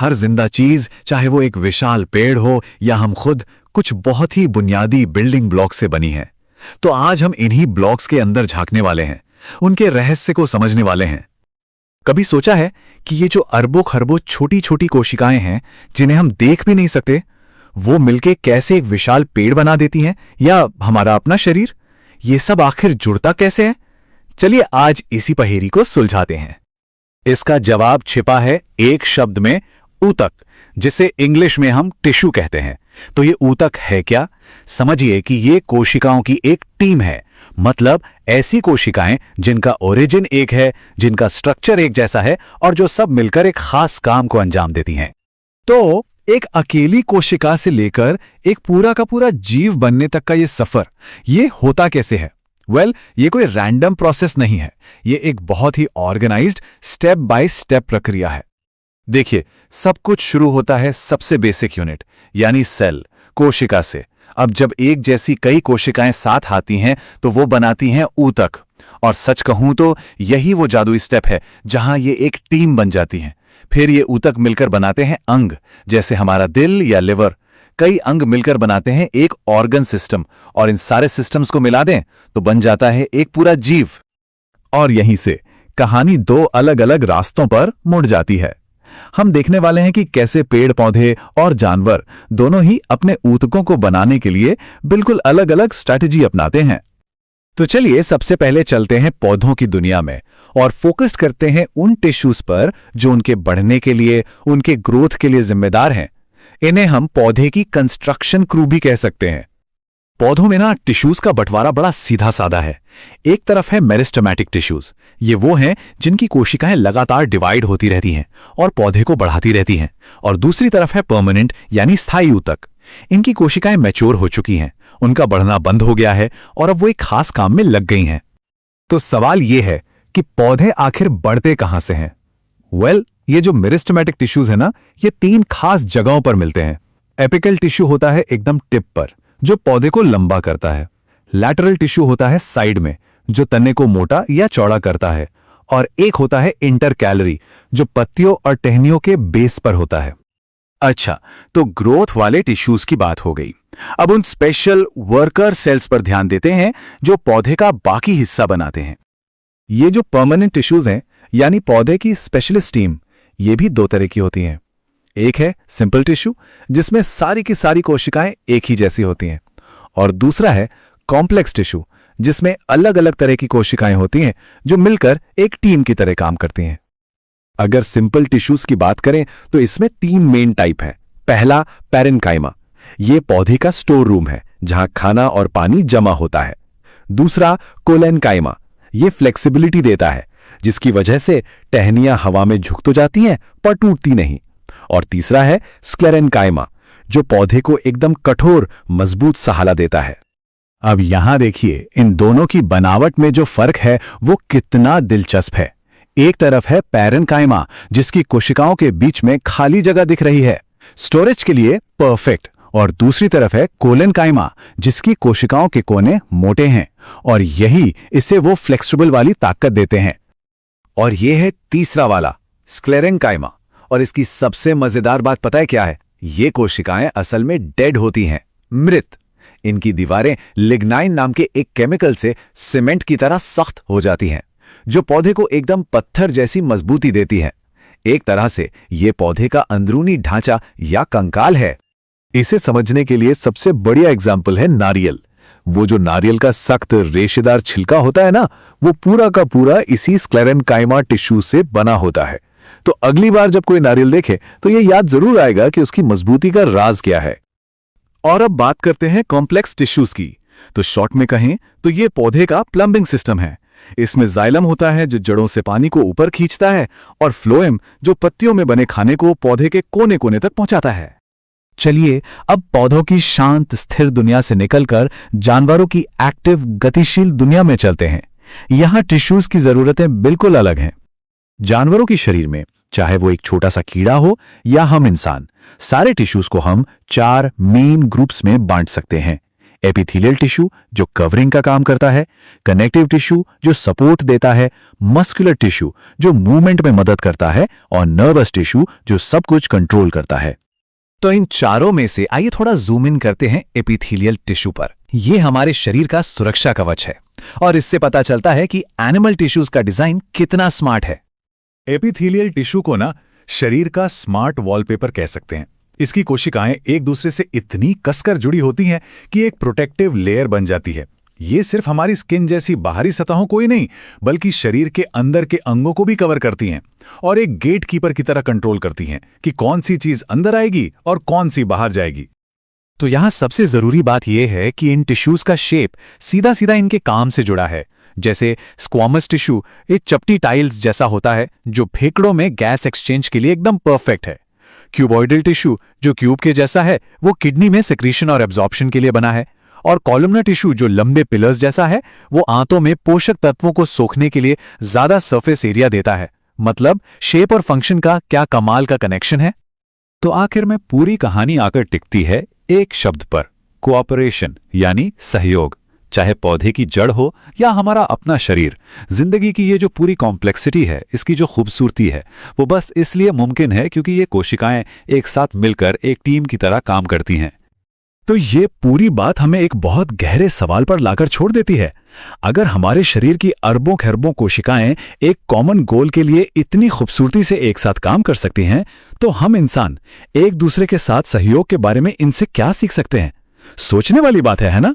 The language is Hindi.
हर जिंदा चीज, चाहे वो एक विशाल पेड़ हो या हम खुद, कुछ बहुत ही बुनियादी बिल्डिंग ब्लॉक से बनी है। तो आज हम इन्हीं ब्लॉक्स के अंदर झांकने वाले हैं, उनके रहस्य को समझने वाले हैं। कभी सोचा है कि ये जो अरबों खरबों छोटी छोटी कोशिकाएं हैं जिन्हें हम देख भी नहीं सकते, वो मिलके कैसे एक विशाल पेड़ बना देती हैं, या हमारा अपना शरीर? ये सब आखिर जुड़ता कैसे है? चलिए आज इसी पहेली को सुलझाते हैं। इसका जवाब छिपा है एक शब्द में, ऊतक, जिसे इंग्लिश में हम टिश्यू कहते हैं। तो ये ऊतक है क्या? समझिए कि ये कोशिकाओं की एक टीम है। मतलब ऐसी कोशिकाएं जिनका ओरिजिन एक है, जिनका स्ट्रक्चर एक जैसा है और जो सब मिलकर एक खास काम को अंजाम देती हैं। तो एक अकेली कोशिका से लेकर एक पूरा का पूरा जीव बनने तक का ये सफर, ये होता कैसे है? ये कोई रैंडम प्रोसेस नहीं है। ये एक बहुत ही ऑर्गेनाइज्ड स्टेप बाय स्टेप प्रक्रिया है। देखिए, सब कुछ शुरू होता है सबसे बेसिक यूनिट यानी सेल, कोशिका से। अब जब एक जैसी कई कोशिकाएं साथ आती हैं तो वो बनाती हैं ऊतक। और सच कहूं तो यही वो जादुई स्टेप है जहां ये एक टीम बन जाती हैं। फिर ये ऊतक मिलकर बनाते हैं अंग, जैसे हमारा दिल या लिवर। कई अंग मिलकर बनाते हैं एक ऑर्गन सिस्टम, और इन सारे सिस्टम्स को मिला दें तो बन जाता है एक पूरा जीव। और यहीं से कहानी दो अलग अलग रास्तों पर मुड़ जाती है। हम देखने वाले हैं कि कैसे पेड़ पौधे और जानवर दोनों ही अपने ऊतकों को बनाने के लिए बिल्कुल अलग अलग स्ट्रैटेजी अपनाते हैं। तो चलिए सबसे पहले चलते हैं पौधों की दुनिया में और फोकस करते हैं उन टिश्यूज पर जो उनके बढ़ने के लिए, उनके ग्रोथ के लिए जिम्मेदार हैं। इन्हें हम पौधे की कंस्ट्रक्शन क्रू भी कह सकते हैं। पौधों में ना टिश्यूज का बंटवारा बड़ा सीधा साधा है। एक तरफ है मेरिस्टेमेटिक टिश्यूज, ये वो हैं जिनकी कोशिकाएं लगातार डिवाइड होती रहती हैं और पौधे को बढ़ाती रहती हैं। और दूसरी तरफ है परमानेंट यानी स्थायी ऊतक। इनकी कोशिकाएं मैच्योर हो चुकी हैं, उनका बढ़ना बंद हो गया है और अब वो एक खास काम में लग गई हैं। तो सवाल ये है कि पौधे आखिर बढ़ते कहां से हैं? ये जो मेरिस्टेमेटिक टिश्यूज है ना, ये तीन खास जगहों पर मिलते हैं। एपिकल टिश्यू होता है एकदम टिप पर, जो पौधे को लंबा करता है। लैटरल टिश्यू होता है साइड में, जो तने को मोटा या चौड़ा करता है। और एक होता है इंटरकैलरी, जो पत्तियों और टहनियों के बेस पर होता है। अच्छा, तो ग्रोथ वाले टिश्यूज की बात हो गई। अब उन स्पेशल वर्कर सेल्स पर ध्यान देते हैं जो पौधे का बाकी हिस्सा बनाते हैं। ये जो परमानेंट टिश्यूज हैं यानी पौधे की स्पेशलिस्ट टीम, ये भी दो तरह की होती हैं। एक है सिंपल टिश्यू, जिसमें सारी की सारी कोशिकाएं एक ही जैसी होती हैं। और दूसरा है कॉम्प्लेक्स टिश्यू, जिसमें अलग अलग तरह की कोशिकाएं होती हैं जो मिलकर एक टीम की तरह काम करती हैं। अगर सिंपल टिश्यूज की बात करें तो इसमें तीन मेन टाइप हैं। पहला पैरेन्काइमा, ये पौधे का स्टोर रूम है जहां खाना और पानी जमा होता है। दूसरा कोलेनकाइमा, ये फ्लेक्सिबिलिटी देता है, जिसकी वजह से टहनियां हवा में झुक तो जाती हैं पर टूटती नहीं। और तीसरा है स्क्लेरेनकाइमा, जो पौधे को एकदम कठोर मजबूत सहारा देता है। अब यहां देखिए, इन दोनों की बनावट में जो फर्क है वो कितना दिलचस्प है। एक तरफ है पैरेन्काइमा, जिसकी कोशिकाओं के बीच में खाली जगह दिख रही है, स्टोरेज के लिए परफेक्ट। और दूसरी तरफ है कोलेनकाइमा, जिसकी कोशिकाओं के कोने मोटे हैं और यही इसे वो फ्लेक्सिबल वाली ताकत देते हैं। और यह है तीसरा वाला स्क्लेरेनकाइमा, और इसकी सबसे मजेदार बात पता है क्या है? ये कोशिकाएं असल में डेड होती हैं, मृत। इनकी दीवारें लिग्नाइन नाम के एक केमिकल से सीमेंट की तरह सख्त हो जाती हैं, जो पौधे को एकदम पत्थर जैसी मजबूती देती है। एक तरह से ये पौधे का अंदरूनी ढांचा या कंकाल है। इसे समझने के लिए सबसे बढ़िया एग्जाम्पल है नारियल। वो जो नारियल का सख्त रेशेदार छिलका होता है ना, वो पूरा का पूरा इसी स्क्लेरेनकाइमा टिश्यू से बना होता है। तो अगली बार जब कोई नारियल देखे तो ये याद जरूर आएगा कि उसकी मजबूती का राज क्या है। और अब बात करते हैं कॉम्प्लेक्स टिश्यूज की। तो शॉर्ट में कहें तो ये पौधे का प्लम्बिंग सिस्टम है। इसमें जाइलम होता है जो जड़ों से पानी को ऊपर खींचता है, और फ्लोएम जो पत्तियों में बने खाने को पौधे के कोने कोने तक पहुंचाता है। चलिए अब पौधों की शांत स्थिर दुनिया से निकलकर जानवरों की एक्टिव गतिशील दुनिया में चलते हैं। यहां टिश्यूज की जरूरतें बिल्कुल अलग हैं। जानवरों के शरीर में, चाहे वो एक छोटा सा कीड़ा हो या हम इंसान, सारे टिश्यूज को हम 4 मेन ग्रुप्स में बांट सकते हैं। एपिथेलियल टिश्यू जो कवरिंग का काम करता है, कनेक्टिव टिश्यू जो सपोर्ट देता है, मस्कुलर टिश्यू जो मूवमेंट में मदद करता है और नर्वस टिश्यू जो सब कुछ कंट्रोल करता है। तो इन चारों में से आइए थोड़ा जूम इन करते हैं एपिथेलियल टिश्यू पर। यह हमारे शरीर का सुरक्षा कवच है और इससे पता चलता है कि एनिमल टिश्यूज का डिजाइन कितना स्मार्ट है। एपिथेलियल टिश्यू को ना शरीर का स्मार्ट वॉलपेपर कह सकते हैं। इसकी कोशिकाएं एक दूसरे से इतनी कसकर जुड़ी होती हैं कि एक प्रोटेक्टिव लेयर बन जाती है। ये सिर्फ हमारी स्किन जैसी बाहरी सतहों को ही नहीं, बल्कि शरीर के अंदर के अंगों को भी कवर करती हैं और एक गेट कीपर की तरह कंट्रोल करती हैं कि कौन सी चीज अंदर आएगी और कौन सी बाहर जाएगी। तो यहां सबसे जरूरी बात यह है कि इन टिश्यूज का शेप सीधा सीधा इनके काम से जुड़ा है। जैसे स्क्वामस टिश्यू एक चपटी टाइल्स जैसा होता है जो फेफड़ों में गैस एक्सचेंज के लिए एकदम परफेक्ट है। क्यूबॉइडल टिश्यू जो क्यूब के जैसा है वो किडनी में सेक्रीशन और एब्जॉर्प्शन के लिए बना है। और कॉलमनर टिश्यू जो लंबे पिलर्स जैसा है वो आंतों में पोषक तत्वों को सोखने के लिए ज्यादा सरफेस एरिया देता है। मतलब शेप और फंक्शन का क्या कमाल का कनेक्शन है। तो आखिर में पूरी कहानी आकर टिकती है एक शब्द पर, कोऑपरेशन, यानी सहयोग। चाहे पौधे की जड़ हो या हमारा अपना शरीर, जिंदगी की ये जो पूरी कॉम्प्लेक्सिटी है, इसकी जो खूबसूरती है, वो बस इसलिए मुमकिन है क्योंकि ये कोशिकाएं एक साथ मिलकर एक टीम की तरह काम करती हैं। तो ये पूरी बात हमें एक बहुत गहरे सवाल पर लाकर छोड़ देती है। अगर हमारे शरीर की अरबों खरबों कोशिकाएं एक कॉमन गोल के लिए इतनी खूबसूरती से एक साथ काम कर सकती हैं, तो हम इंसान एक दूसरे के साथ सहयोग के बारे में इनसे क्या सीख सकते हैं? सोचने वाली बात है ना?